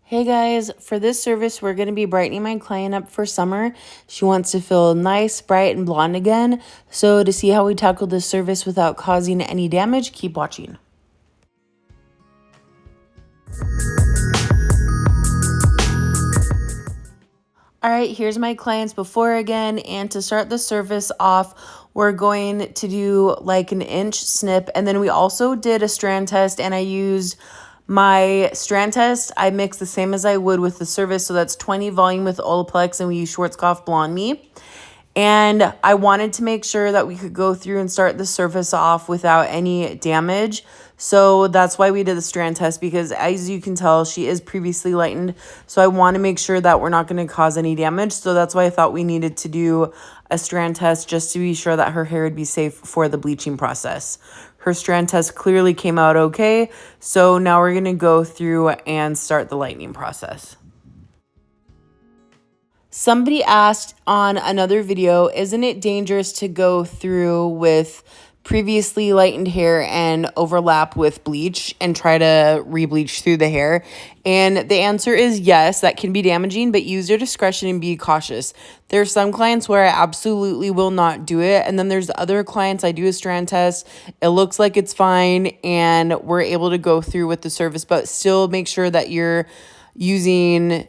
Hey guys, for this service, we're going to be brightening my client up for summer. She wants to feel nice, bright, and blonde again. So to see how we tackle this service without causing any damage, keep watching. All right, here's my clients before again. And to start the service off, we're going to do like an inch snip. And then we also did a strand test, and I used my strand test. I mixed the same as I would with the service. So that's 20 volume with Olaplex, and we use Schwarzkopf Blonde Me. And I wanted to make sure that we could go through and start the surface off without any damage. So that's why we did the strand test, because as you can tell, she is previously lightened. So I want to make sure that we're not going to cause any damage. So that's why I thought we needed to do a strand test just to be sure that her hair would be safe for the bleaching process. Her strand test clearly came out okay. So now we're going to go through and start the lightening process. Somebody asked on another video, isn't it dangerous to go through with previously lightened hair and overlap with bleach and try to re-bleach through the hair? And the answer is yes, that can be damaging, but use your discretion and be cautious. There are some clients where I absolutely will not do it. And then there's other clients I do a strand test. It looks like it's fine and we're able to go through with the service, but still make sure that you're using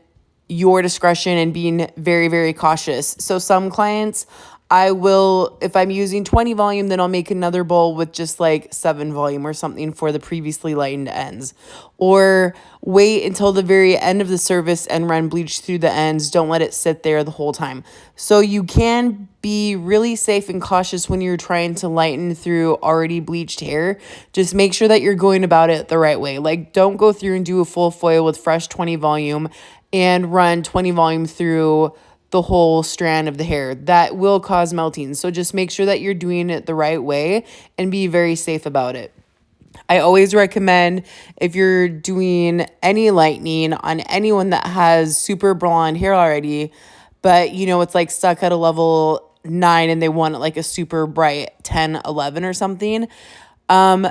your discretion and being very, very cautious. So some clients, I will, if I'm using 20 volume, then I'll make another bowl with just like 7 volume or something for the previously lightened ends. Or wait until the very end of the service and run bleach through the ends. Don't let it sit there the whole time. So you can be really safe and cautious when you're trying to lighten through already bleached hair. Just make sure that you're going about it the right way. Like, don't go through and do a full foil with fresh 20 volume and run 20 volume through the whole strand of the hair. That will cause melting. So just make sure that you're doing it the right way and be very safe about it. I always recommend, if you're doing any lightening on anyone that has super blonde hair already, but it's like stuck at a level 9 and they want like a super bright 10, 11 or something,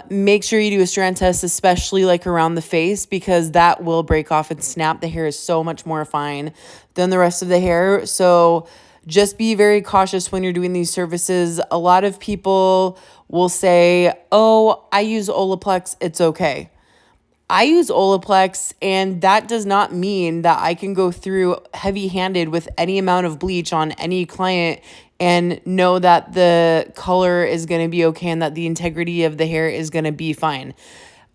make sure you do a strand test, especially like around the face, because that will break off and snap. The hair is so much more fine than the rest of the hair. So just be very cautious when you're doing these services. A lot of people will say, oh, I use Olaplex, it's okay. I use Olaplex, and that does not mean that I can go through heavy-handed with any amount of bleach on any client and know that the color is going to be okay and that the integrity of the hair is going to be fine.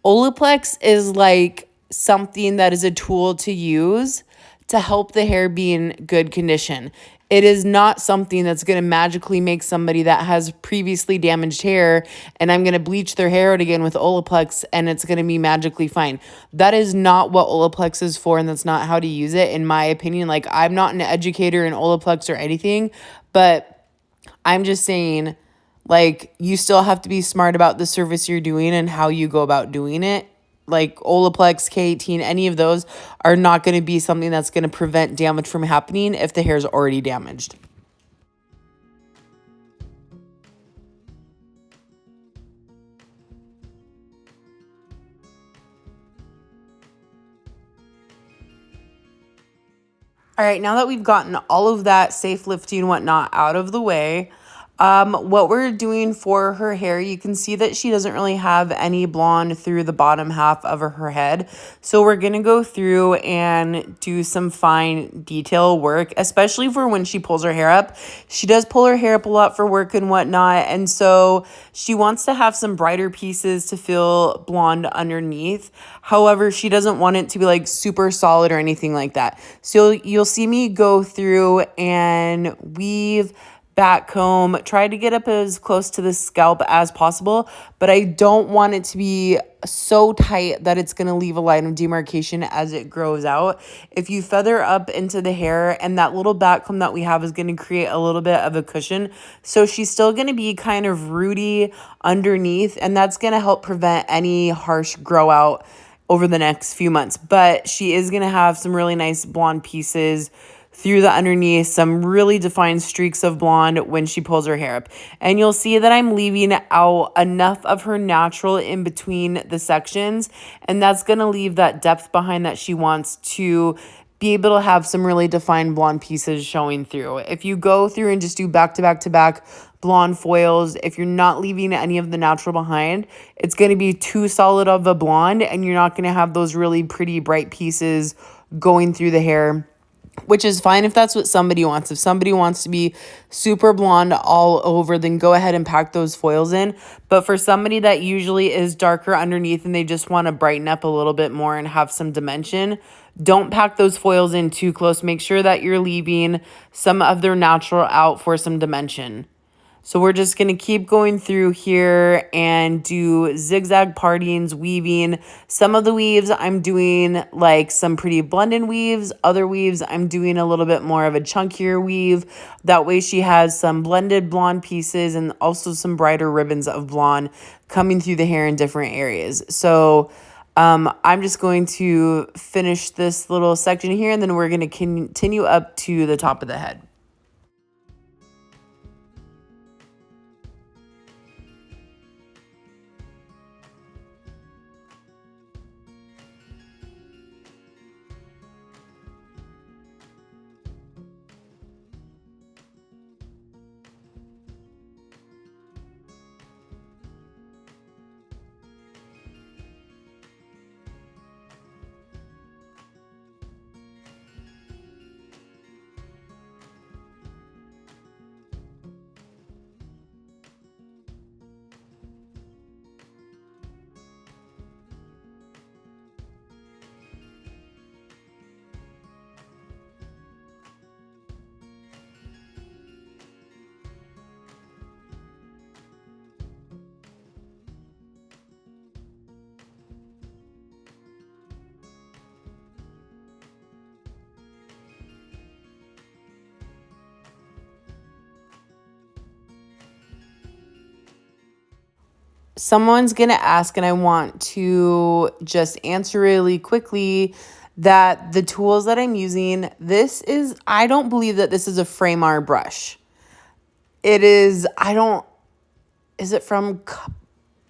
Olaplex is like something that is a tool to use to help the hair be in good condition. It is not something that's going to magically make somebody that has previously damaged hair, and I'm going to bleach their hair out again with Olaplex and it's going to be magically fine. That is not what Olaplex is for, and that's not how to use it, in my opinion. Like, I'm not an educator in Olaplex or anything, but I'm just saying, like, you still have to be smart about the service you're doing and how you go about doing it. Like Olaplex, K18, any of those are not going to be something that's going to prevent damage from happening if the hair is already damaged. All right, now that we've gotten all of that safe lifting and whatnot out of the way, what we're doing for her hair, you can see that she doesn't really have any blonde through the bottom half of her head. So we're going to go through and do some fine detail work, especially for when she pulls her hair up. She does pull her hair up a lot for work and whatnot. And so she wants to have some brighter pieces to feel blonde underneath. However, she doesn't want it to be like super solid or anything like that. So you'll see me go through and weave, back comb, try to get up as close to the scalp as possible, but I don't want it to be so tight that it's going to leave a line of demarcation as it grows out. If you feather up into the hair, and that little back comb that we have is going to create a little bit of a cushion, so she's still going to be kind of rooty underneath, and that's going to help prevent any harsh grow out over the next few months. But she is going to have some really nice blonde pieces through the underneath, some really defined streaks of blonde when she pulls her hair up. And you'll see that I'm leaving out enough of her natural in between the sections, and that's going to leave that depth behind that she wants to be able to have some really defined blonde pieces showing through. If you go through and just do back to back to back blonde foils, if you're not leaving any of the natural behind, it's going to be too solid of a blonde, and you're not going to have those really pretty bright pieces going through the hair, which is fine if that's what somebody wants. If somebody wants to be super blonde all over, then go ahead and pack those foils in. But for somebody that usually is darker underneath and they just want to brighten up a little bit more and have some dimension, don't pack those foils in too close. Make sure that you're leaving some of their natural out for some dimension. So we're just going to keep going through here and do zigzag partings, weaving. Some of the weaves I'm doing like some pretty blended weaves. Other weaves I'm doing a little bit more of a chunkier weave. That way she has some blended blonde pieces and also some brighter ribbons of blonde coming through the hair in different areas. So I'm just going to finish this little section here, and then we're going to continue up to the top of the head. Someone's going to ask, and I want to just answer really quickly that the tools that I'm using, I don't believe that this is a Framar brush. It is, is it from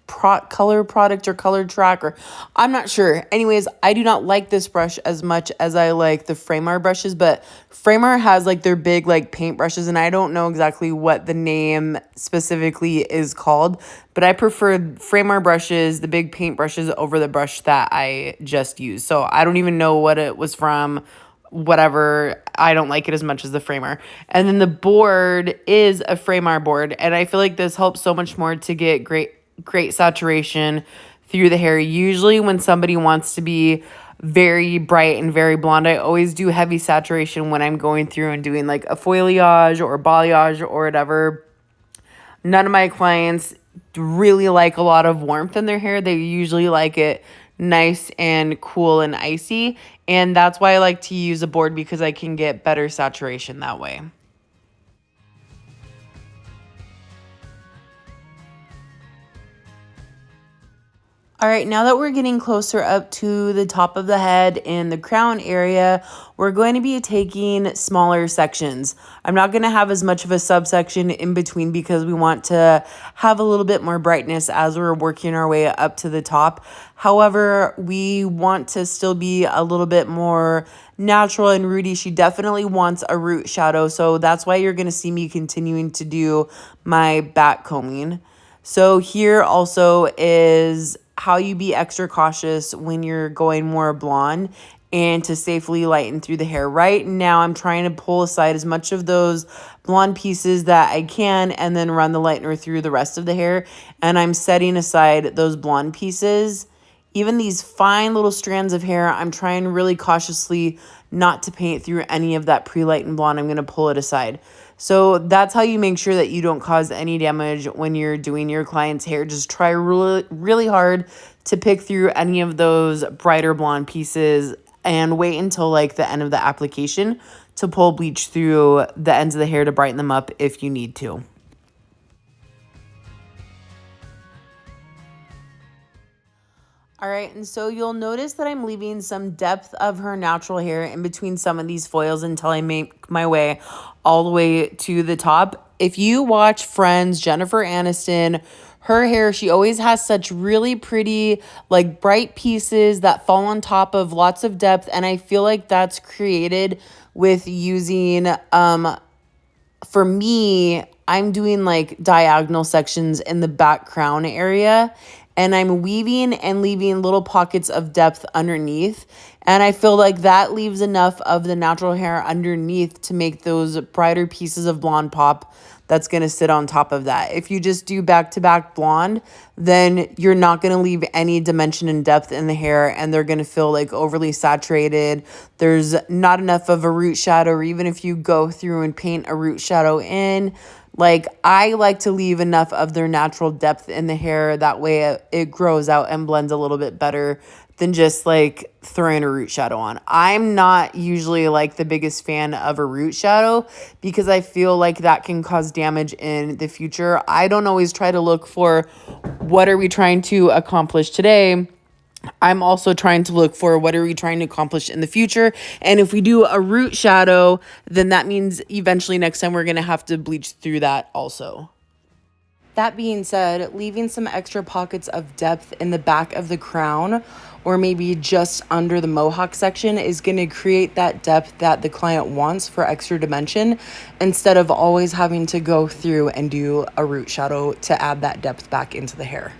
Color Product or Color Track, or I'm not sure. Anyways, I do not like this brush as much as I like the Framar brushes, but Framar has like their big like paint brushes, and I don't know exactly what the name specifically is called, but I prefer Framar brushes, the big paint brushes, over the brush that I just used. So I don't even know what it was from. Whatever, I don't like it as much as the Framar. And then the board is a Framar board, and I feel like this helps so much more to get great saturation through the hair. Usually when somebody wants to be very bright and very blonde, I always do heavy saturation when I'm going through and doing like a foilayage or balayage or whatever. None of my clients really like a lot of warmth in their hair. They usually like it nice and cool and icy, and that's why I like to use a board, because I can get better saturation that way. All right, now that we're getting closer up to the top of the head and the crown area, we're going to be taking smaller sections. I'm not going to have as much of a subsection in between because we want to have a little bit more brightness as we're working our way up to the top. However, we want to still be a little bit more natural and rooty. She definitely wants a root shadow, so that's why you're going to see me continuing to do my back combing. So here also is how you be extra cautious when you're going more blonde and to safely lighten through the hair. Right now, I'm trying to pull aside as much of those blonde pieces that I can and then run the lightener through the rest of the hair. And I'm setting aside those blonde pieces. Even these fine little strands of hair, I'm trying really cautiously not to paint through any of that pre-lightened blonde. I'm going to pull it aside. So that's how you make sure that you don't cause any damage when you're doing your client's hair. Just try really, really hard to pick through any of those brighter blonde pieces and wait until like the end of the application to pull bleach through the ends of the hair to brighten them up if you need to. All right, and so you'll notice that I'm leaving some depth of her natural hair in between some of these foils until I make my way all the way to the top. If you watch Friends, Jennifer Aniston, her hair, she always has such really pretty, like bright pieces that fall on top of lots of depth. And I feel like that's created with using for me, I'm doing like diagonal sections in the back crown area, and I'm weaving and leaving little pockets of depth underneath. And I feel like that leaves enough of the natural hair underneath to make those brighter pieces of blonde pop that's going to sit on top of that. If you just do back to back blonde, then you're not going to leave any dimension and depth in the hair, and they're going to feel like overly saturated. There's not enough of a root shadow, or even if you go through and paint a root shadow in, like I like to leave enough of their natural depth in the hair. That way it grows out and blends a little bit better than just like throwing a root shadow on. I'm not usually like the biggest fan of a root shadow because I feel like that can cause damage in the future. I don't always try to look for what are we trying to accomplish today. I'm also trying to look for what are we trying to accomplish in the future. And if we do a root shadow, then that means eventually next time we're going to have to bleach through that also. That being said, leaving some extra pockets of depth in the back of the crown or maybe just under the mohawk section is going to create that depth that the client wants for extra dimension instead of always having to go through and do a root shadow to add that depth back into the hair.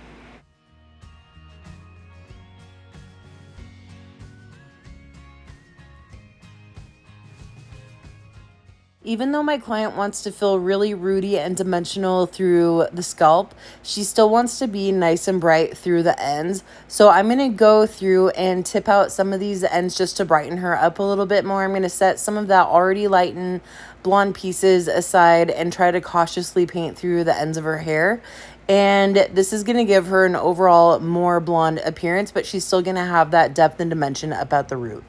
Even though my client wants to feel really rooty and dimensional through the scalp, she still wants to be nice and bright through the ends. So I'm going to go through and tip out some of these ends just to brighten her up a little bit more. I'm going to set some of that already lighten blonde pieces aside and try to cautiously paint through the ends of her hair. And this is going to give her an overall more blonde appearance, but she's still going to have that depth and dimension up at the root.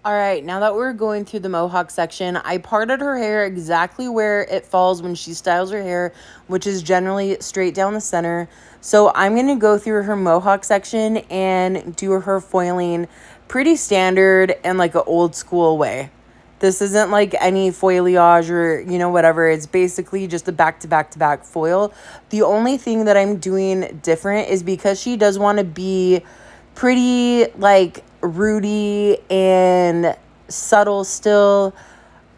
All right, now that we're going through the mohawk section, I parted her hair exactly where it falls when she styles her hair, which is generally straight down the center. So I'm going to go through her mohawk section and do her foiling pretty standard and like an old school way. This isn't like any foilayage or, whatever. It's basically just a back to back to back foil. The only thing that I'm doing different is because she does want to be pretty like rooty and subtle still.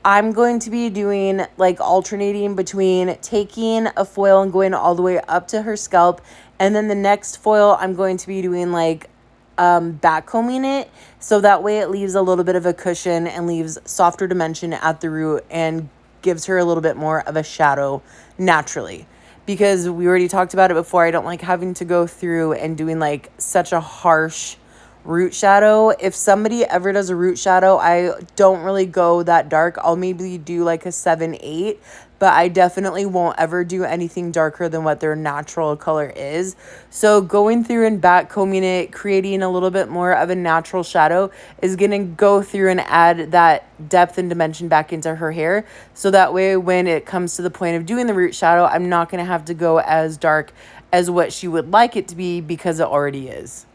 I'm going to be doing like alternating between taking a foil and going all the way up to her scalp, and then the next foil I'm going to be doing like backcombing it, so that way it leaves a little bit of a cushion and leaves softer dimension at the root and gives her a little bit more of a shadow naturally. Because we already talked about it before, I don't like having to go through and doing like such a harsh root shadow. If somebody ever does a root shadow, I don't really go that dark. I'll maybe do like a 7-8, but I definitely won't ever do anything darker than what their natural color is. So going through and back combing it, creating a little bit more of a natural shadow is going to go through and add that depth and dimension back into her hair. So that way when it comes to the point of doing the root shadow, I'm not going to have to go as dark as what she would like it to be because it already is.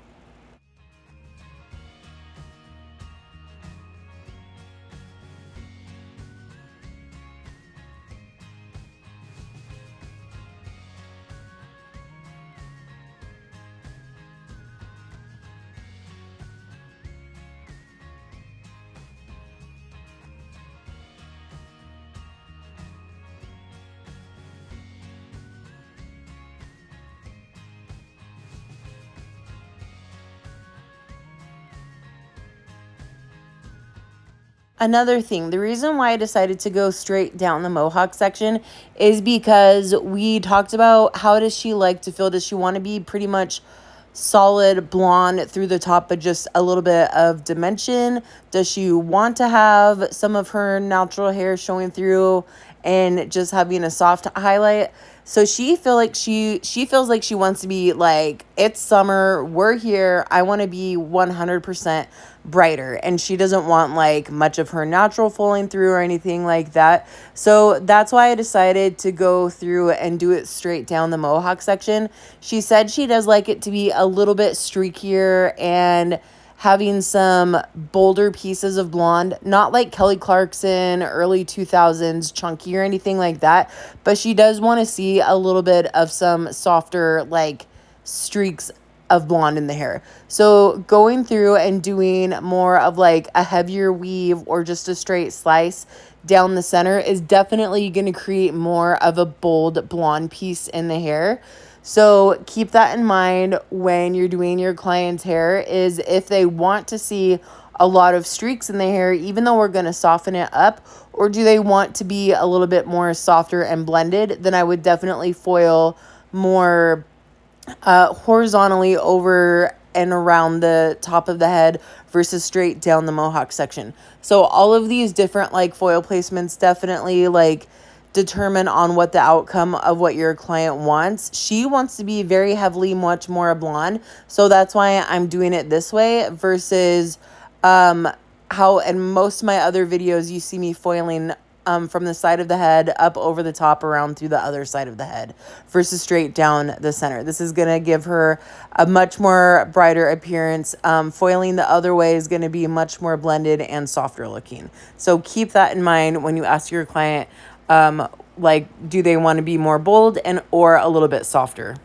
Another thing, the reason why I decided to go straight down the Mohawk section is because we talked about how does she like to feel? Does she want to be pretty much solid blonde through the top, but just a little bit of dimension? Does she want to have some of her natural hair showing through and just having a soft highlight? So she feels like she wants to be like, it's summer, we're here, I want to be 100% brighter, and she doesn't want like much of her natural falling through or anything like that. So that's why I decided to go through and do it straight down the Mohawk section. She said she does like it to be a little bit streakier and having some bolder pieces of blonde, not like Kelly Clarkson, early 2000s chunky or anything like that, but she does want to see a little bit of some softer like streaks of blonde in the hair. So going through and doing more of like a heavier weave or just a straight slice down the center is definitely going to create more of a bold blonde piece in the hair. So keep that in mind when you're doing your client's hair, is if they want to see a lot of streaks in the hair, even though we're going to soften it up, or do they want to be a little bit more softer and blended, then I would definitely foil more horizontally over and around the top of the head versus straight down the Mohawk section. So all of these different like foil placements definitely like determine on what the outcome of what your client wants. She wants to be very heavily much more blonde, so that's why I'm doing it this way versus how in most of my other videos you see me foiling from the side of the head up over the top around through the other side of the head versus straight down the center. This is going to give her a much more brighter appearance. Foiling the other way is going to be much more blended and softer looking. So keep that in mind when you ask your client, like, do they want to be more bold and or a little bit softer?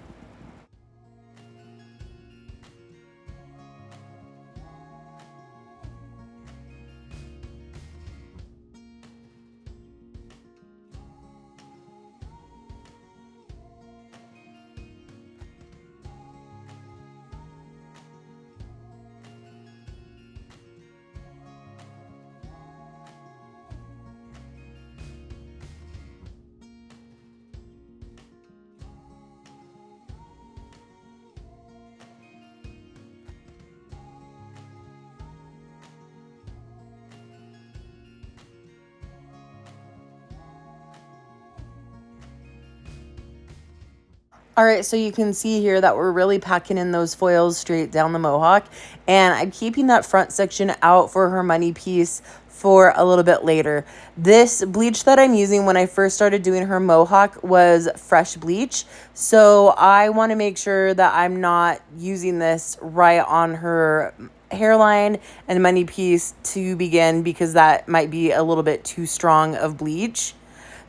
All right, so you can see here that we're really packing in those foils straight down the Mohawk, and I'm keeping that front section out for her money piece for a little bit later. This bleach that I'm using when I first started doing her Mohawk was fresh bleach, so I want to make sure that I'm not using this right on her hairline and money piece to begin, because that might be a little bit too strong of bleach.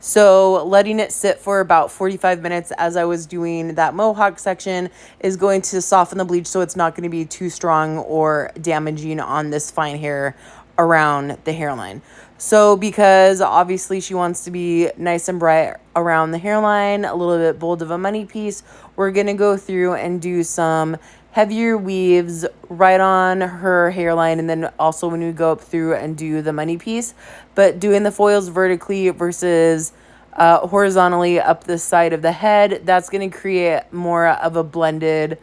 So letting it sit for about 45 minutes as I was doing that Mohawk section is going to soften the bleach, so it's not going to be too strong or damaging on this fine hair around the hairline. So because obviously she wants to be nice and bright around the hairline, a little bit bold of a money piece, we're going to go through and do some heavier weaves right on her hairline, and then also when we go up through and do the money piece, but doing the foils vertically versus horizontally up the side of the head, that's going to create more of a blended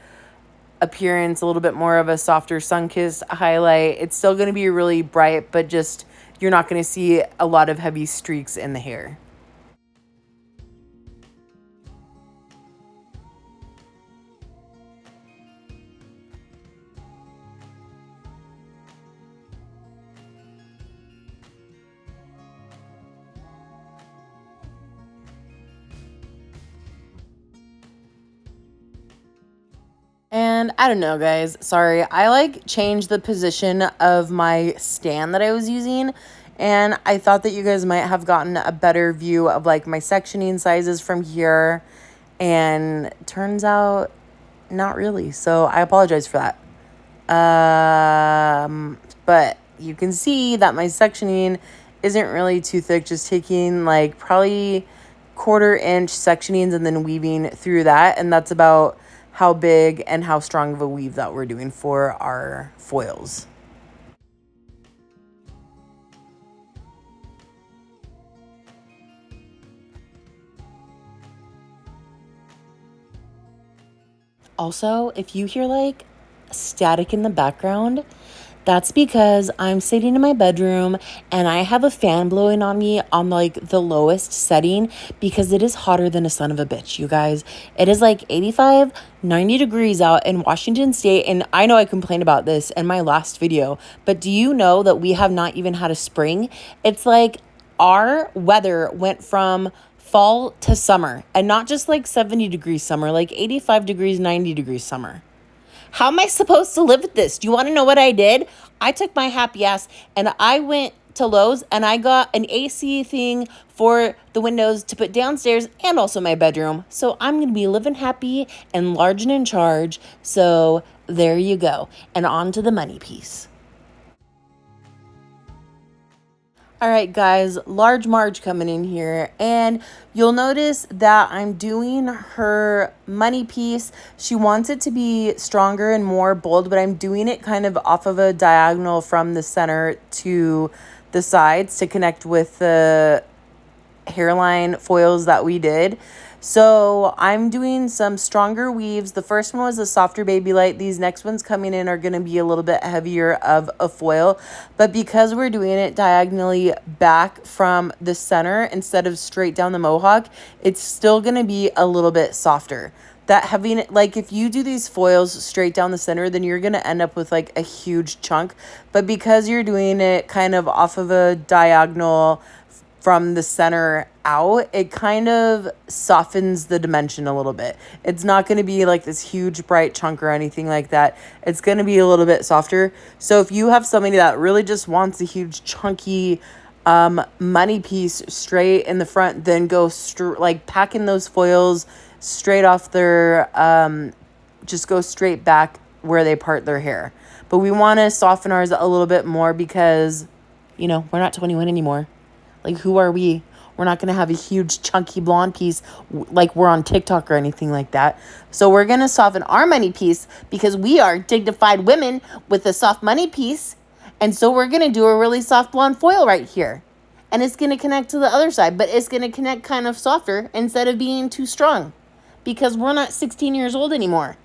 appearance, a little bit more of a softer sun-kissed highlight. It's still going to be really bright, but just you're not going to see a lot of heavy streaks in the hair. And I don't know, guys. Sorry. I like changed the position of my stand that I was using. And I thought that you guys might have gotten a better view of like my sectioning sizes from here. And turns out not really. So I apologize for that. But you can see that my sectioning isn't really too thick. Just taking like probably 1/4 inch sectionings and then weaving through that. And that's about how big and how strong of a weave that we're doing for our foils. Also, if you hear like static in the background, that's because I'm sitting in my bedroom and I have a fan blowing on me on like the lowest setting because it is hotter than a son of a bitch, you guys. It is like 85, 90 degrees out in Washington State. And I know I complained about this in my last video, but do you know that we have not even had a spring? It's like our weather went from fall to summer, and not just like 70 degrees summer, like 85 degrees, 90 degrees summer. How am I supposed to live with this? Do you want to know what I did? I took my happy ass and I went to Lowe's and I got an AC thing for the windows to put downstairs and also my bedroom. So I'm going to be living happy and large and in charge. So there you go. And on to the money piece. All right, guys, Large Marge coming in here, and you'll notice that I'm doing her money piece. She wants it to be stronger and more bold, but I'm doing it kind of off of a diagonal from the center to the sides to connect with the hairline foils that we did. So I'm doing some stronger weaves. The first one was a softer baby light. These next ones coming in are going to be a little bit heavier of a foil. But because we're doing it diagonally back from the center instead of straight down the mohawk, it's still going to be a little bit softer. That having, like, if you do these foils straight down the center, then you're going to end up with like a huge chunk. But because you're doing it kind of off of a diagonal from the center out, it kind of softens the dimension a little bit. It's not going to be like this huge bright chunk or anything like that. It's going to be a little bit softer. So if you have somebody that really just wants a huge chunky money piece straight in the front, then go like packing those foils straight off their just go straight back where they part their hair. But we want to soften ours a little bit more because, you know, we're not 21 anymore. Like, who are we? We're not going to have a huge chunky blonde piece like we're on TikTok or anything like that. So we're going to soften our money piece because we are dignified women with a soft money piece. And so we're going to do a really soft blonde foil right here. And it's going to connect to the other side, but it's going to connect kind of softer instead of being too strong because we're not 16 years old anymore.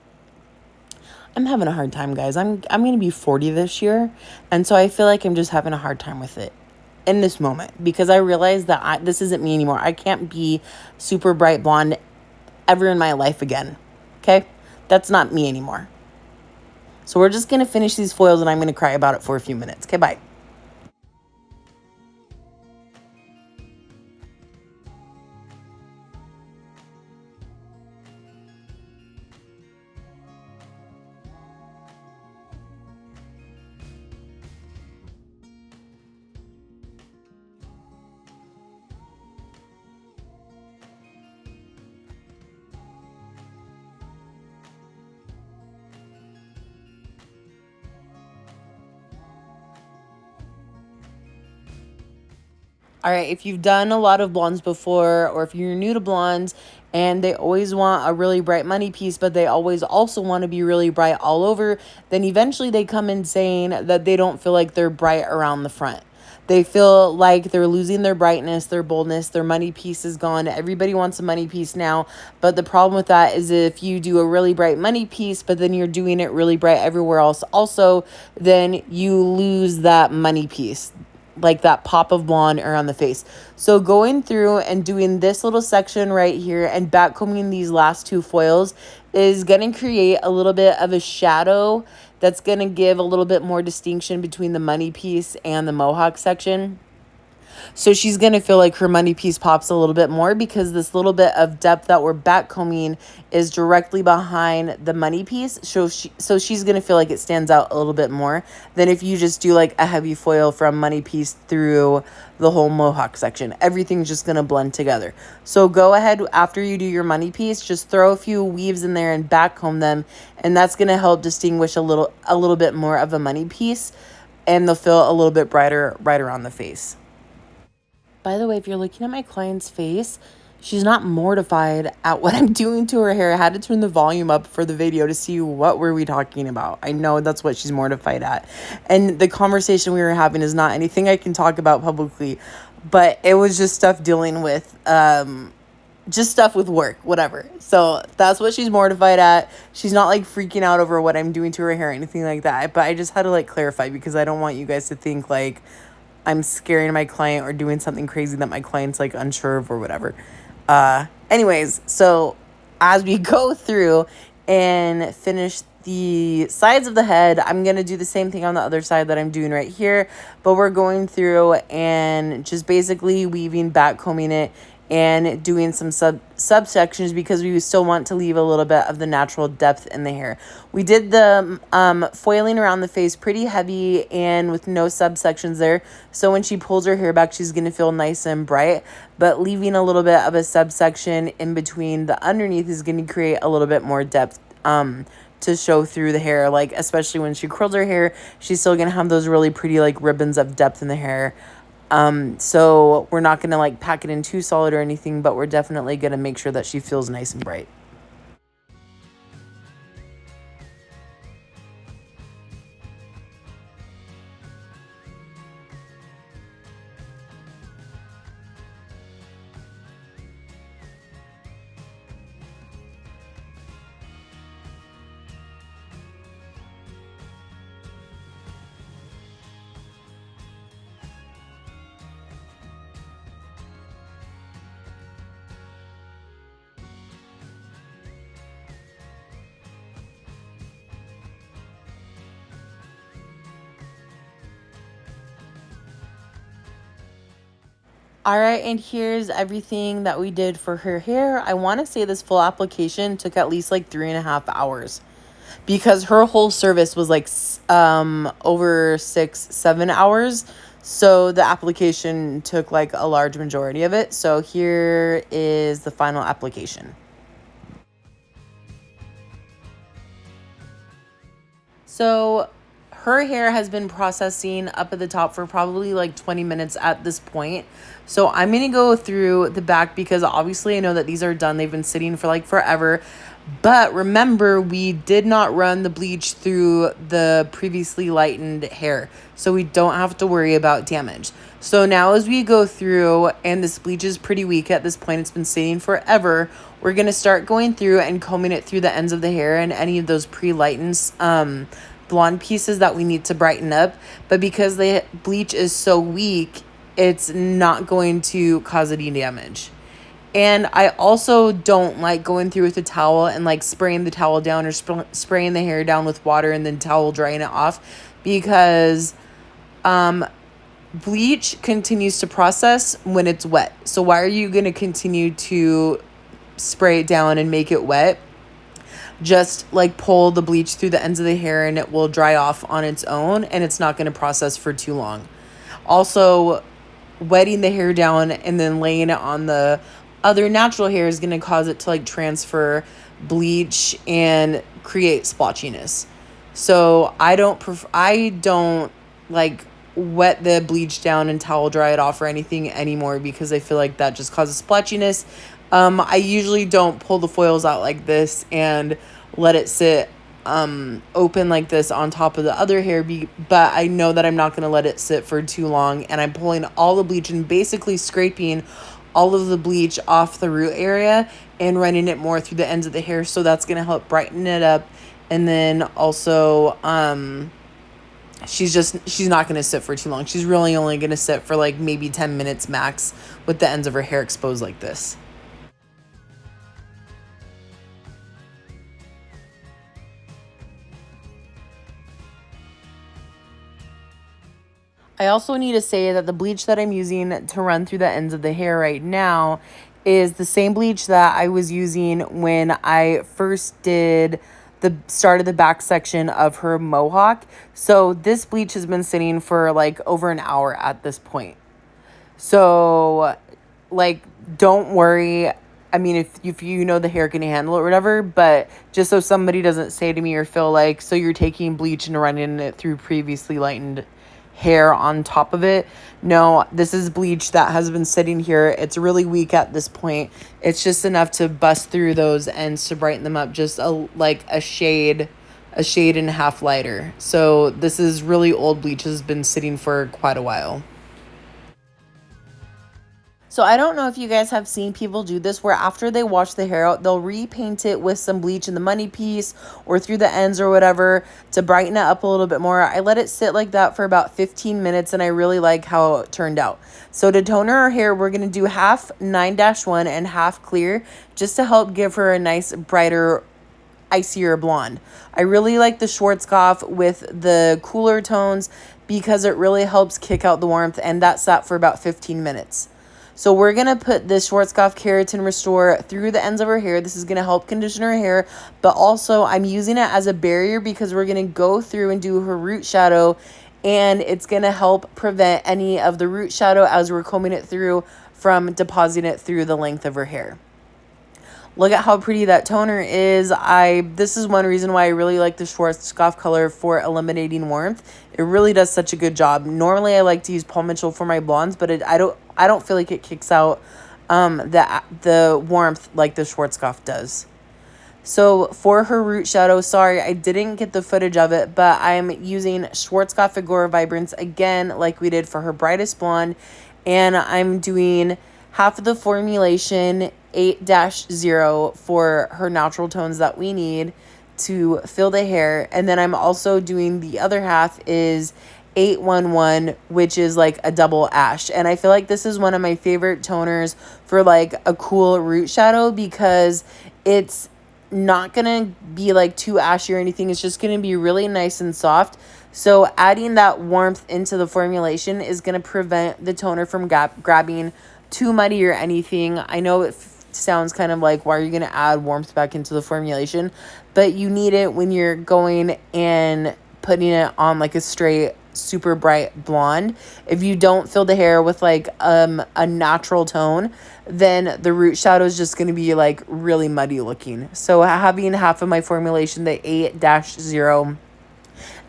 I'm having a hard time, guys. I'm going to be 40 this year. And so I feel like I'm just having a hard time with it in this moment because I realize that this isn't me anymore. I can't be super bright blonde ever in my life again. Okay? That's not me anymore. So we're just going to finish these foils and I'm going to cry about it for a few minutes. Okay, bye. All right, if you've done a lot of blondes before, or if you're new to blondes and they always want a really bright money piece, but they always also want to be really bright all over, then eventually they come in saying that they don't feel like they're bright around the front. They feel like they're losing their brightness, their boldness, their money piece is gone. Everybody wants a money piece now. But the problem with that is if you do a really bright money piece, but then you're doing it really bright everywhere else also, then you lose that money piece, like that pop of blonde around the face. So going through and doing this little section right here and backcombing these last two foils is going to create a little bit of a shadow that's going to give a little bit more distinction between the money piece and the mohawk section. So she's going to feel like her money piece pops a little bit more because this little bit of depth that we're backcombing is directly behind the money piece. So she's going to feel like it stands out a little bit more than if you just do like a heavy foil from money piece through the whole mohawk section. Everything's just going to blend together. So go ahead after you do your money piece, just throw a few weaves in there and backcomb them. And that's going to help distinguish a little bit more of a money piece. And they'll feel a little bit brighter right around the face. By the way, if you're looking at my client's face, she's not mortified at what I'm doing to her hair. I had to turn the volume up for the video to see what were we talking about. I know that's what she's mortified at. And the conversation we were having is not anything I can talk about publicly, but it was just stuff dealing with just stuff with work, whatever. So that's what she's mortified at. She's not like freaking out over what I'm doing to her hair or anything like that. But I just had to like clarify because I don't want you guys to think like I'm scaring my client or doing something crazy that my client's like unsure of or whatever. Anyways, so as we go through and finish the sides of the head, I'm going to do the same thing on the other side that I'm doing right here, but we're going through and just basically weaving, back combing it, and doing some subsections because we still want to leave a little bit of the natural depth in the hair. We did the foiling around the face pretty heavy and with no subsections there. So when she pulls her hair back, she's going to feel nice and bright, but leaving a little bit of a subsection in between the underneath is going to create a little bit more depth to show through the hair. Like, especially when she curls her hair, she's still going to have those really pretty like ribbons of depth in the hair. So we're not going to like pack it in too solid or anything, but we're definitely going to make sure that she feels nice and bright. All right, and here's everything that we did for her hair. I want to say this full application took at least like 3.5 hours because her whole service was like over 6-7 hours. So the application took like a large majority of it. So here is the final application. So her hair has been processing up at the top for probably like 20 minutes at this point. So I'm going to go through the back because obviously I know that these are done. They've been sitting for like forever. But remember, we did not run the bleach through the previously lightened hair. So we don't have to worry about damage. So now as we go through, and this bleach is pretty weak at this point, it's been sitting forever, we're going to start going through and combing it through the ends of the hair and any of those pre-lightened blonde pieces that we need to brighten up. But because the bleach is so weak, it's not going to cause any damage. And I also don't like going through with a towel and like spraying the towel down or spraying the hair down with water and then towel drying it off because bleach continues to process when it's wet. So why are you going to continue to spray it down and make it wet? Just like pull the bleach through the ends of the hair and it will dry off on its own and it's not going to process for too long. Also, wetting the hair down and then laying it on the other natural hair is going to cause it to like transfer bleach and create splotchiness. So I don't like wet the bleach down and towel dry it off or anything anymore because I feel like that just causes splotchiness. I usually don't pull the foils out like this and let it sit open like this on top of the other hair, but I know that I'm not going to let it sit for too long, and I'm pulling all the bleach and basically scraping all of the bleach off the root area and running it more through the ends of the hair, so that's going to help brighten it up. And then also she's not going to sit for too long. She's really only going to sit for like maybe 10 minutes max with the ends of her hair exposed like this. I also need to say that the bleach that I'm using to run through the ends of the hair right now is the same bleach that I was using when I first did the start of the back section of her Mohawk. So this bleach has been sitting for like over an hour at this point. So like, don't worry. I mean, if you know the hair can handle it or whatever, but just so somebody doesn't say to me or feel like, so you're taking bleach and running it through previously lightened hair on top of it. No, this is bleach that has been sitting here. It's really weak at this point. It's just enough to bust through those ends to brighten them up just a shade and a half lighter. So this is really old bleach, has been sitting for quite a while. So I don't know if you guys have seen people do this where after they wash the hair out, they'll repaint it with some bleach in the money piece or through the ends or whatever to brighten it up a little bit more. I let it sit like that for about 15 minutes and I really like how it turned out. So to toner her hair, we're going to do half 9-1 and half clear just to help give her a nice brighter icier blonde. I really like the Schwarzkopf with the cooler tones because it really helps kick out the warmth, and that sat for about 15 minutes. So we're going to put this Schwarzkopf Keratin Restore through the ends of her hair. This is going to help condition her hair, but also I'm using it as a barrier because we're going to go through and do her root shadow, and it's going to help prevent any of the root shadow as we're combing it through from depositing it through the length of her hair. Look at how pretty that toner is. This is one reason why I really like the Schwarzkopf color for eliminating warmth. It really does such a good job. Normally I like to use Paul Mitchell for my blondes, but I don't feel like it kicks out the warmth like the Schwarzkopf does. So for her root shadow, sorry, I didn't get the footage of it, but I'm using Schwarzkopf Agora Vibrance again like we did for her brightest blonde, and I'm doing half of the formulation 8-0 for her natural tones that we need to fill the hair, and then I'm also doing the other half is 811, which is like a double ash. And I feel like this is one of my favorite toners for like a cool root shadow because it's not gonna be like too ashy or anything. It's just gonna be really nice and soft. So adding that warmth into the formulation is gonna prevent the toner from grabbing too muddy or anything. I know it sounds kind of like, why are you gonna add warmth back into the formulation? But you need it when you're going and putting it on like a straight super bright blonde. If you don't fill the hair with like a natural tone, then the root shadow is just going to be like really muddy looking. So having half of my formulation, the 8-0,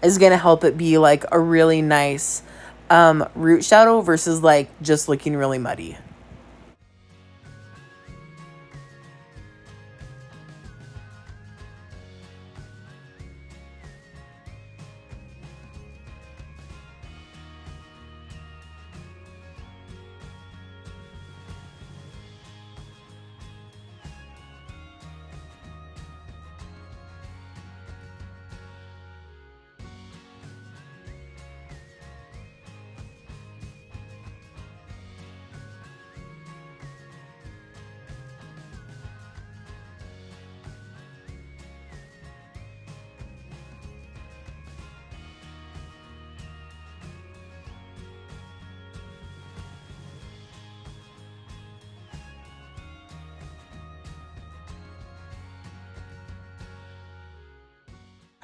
is going to help it be like a really nice root shadow versus like just looking really muddy.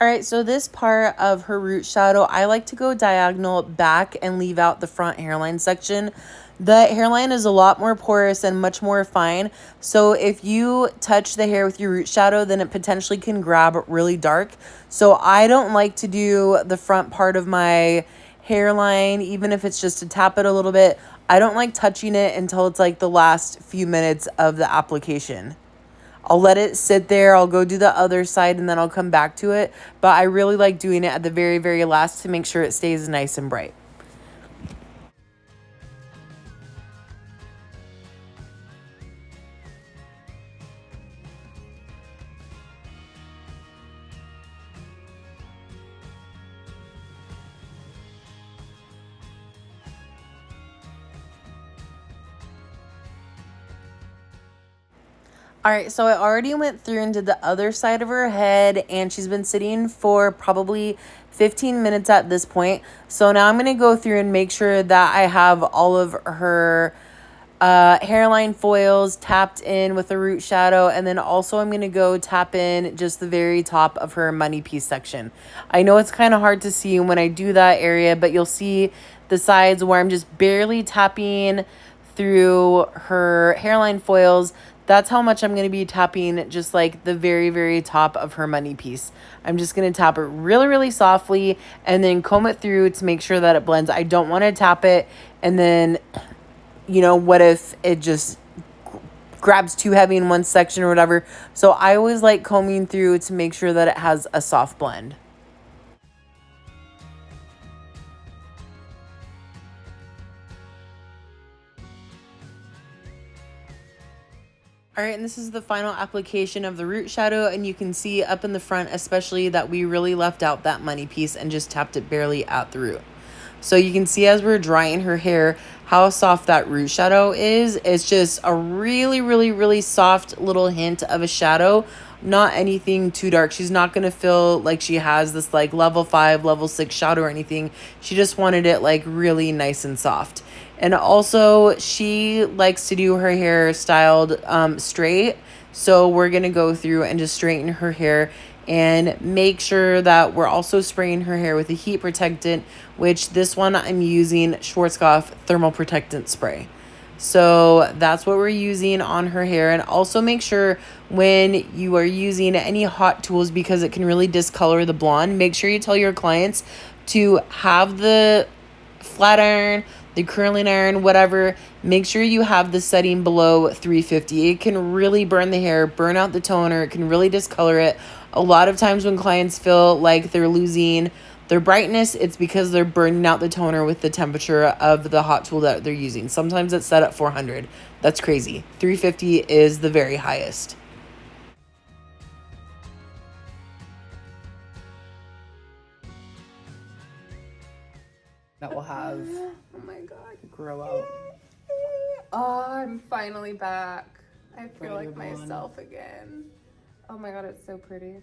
All right, so this part of her root shadow, I like to go diagonal back and leave out the front hairline section. The hairline is a lot more porous and much more fine. So if you touch the hair with your root shadow, then it potentially can grab really dark. So I don't like to do the front part of my hairline, even if it's just to tap it a little bit. I don't like touching it until it's like the last few minutes of the application. I'll let it sit there. I'll go do the other side and then I'll come back to it. But I really like doing it at the very, very last to make sure it stays nice and bright. All right, so I already went through and did the other side of her head, and she's been sitting for probably 15 minutes at this point. So now I'm going to go through and make sure that I have all of her hairline foils tapped in with the root shadow, and then also I'm going to go tap in just the very top of her money piece section. I know it's kind of hard to see when I do that area, but you'll see the sides where I'm just barely tapping through her hairline foils. That's how much I'm going to be tapping just like the very, very top of her money piece. I'm just going to tap it really, really softly and then comb it through to make sure that it blends. I don't want to tap it and then, you know, what if it just grabs too heavy in one section or whatever. So I always like combing through to make sure that it has a soft blend. All right, and this is the final application of the root shadow, and you can see up in the front especially that we really left out that money piece and just tapped it barely at the root. So you can see as we're drying her hair how soft that root shadow is. It's just a really, really, really soft little hint of a shadow, not anything too dark. She's not going to feel like she has this like level 5, level 6 shadow or anything. She just wanted it like really nice and soft. And also she likes to do her hair styled straight. So we're going to go through and just straighten her hair and make sure that we're also spraying her hair with a heat protectant, which this one I'm using Schwarzkopf thermal protectant spray. So that's what we're using on her hair. And also make sure when you are using any hot tools, because it can really discolor the blonde, make sure you tell your clients to have the flat iron, the curling iron, whatever, make sure you have the setting below 350. It can really burn the hair, burn out the toner. It can really discolor it. A lot of times when clients feel like they're losing their brightness, it's because they're burning out the toner with the temperature of the hot tool that they're using. Sometimes it's set at 400. That's crazy. 350 is the very highest. That will have oh my god, grow out. Oh, I'm finally back. I feel like myself again. Oh my god, it's so pretty.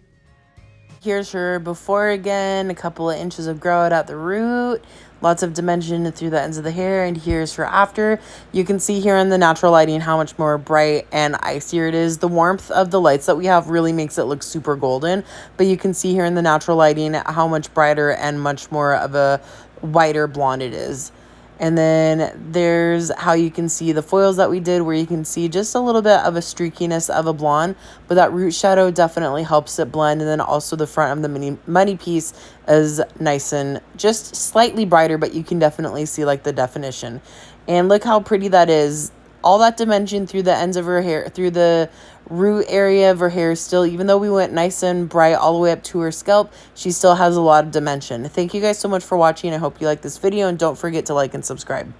Here's her before again, a couple of inches of grow out at the root, lots of dimension through the ends of the hair, and here's her after. You can see here in the natural lighting how much more bright and icier it is. The warmth of the lights that we have really makes it look super golden, but you can see here in the natural lighting how much brighter and much more of a whiter blonde it is. And then there's how you can see the foils that we did, where you can see just a little bit of a streakiness of a blonde, but that root shadow definitely helps it blend. And then also the front of the money piece is nice and just slightly brighter, but you can definitely see like the definition. And look how pretty that is. All that dimension through the ends of her hair, through the root area of her hair still, even though we went nice and bright all the way up to her scalp, she still has a lot of dimension. Thank you guys so much for watching. I hope you like this video, and don't forget to like and subscribe.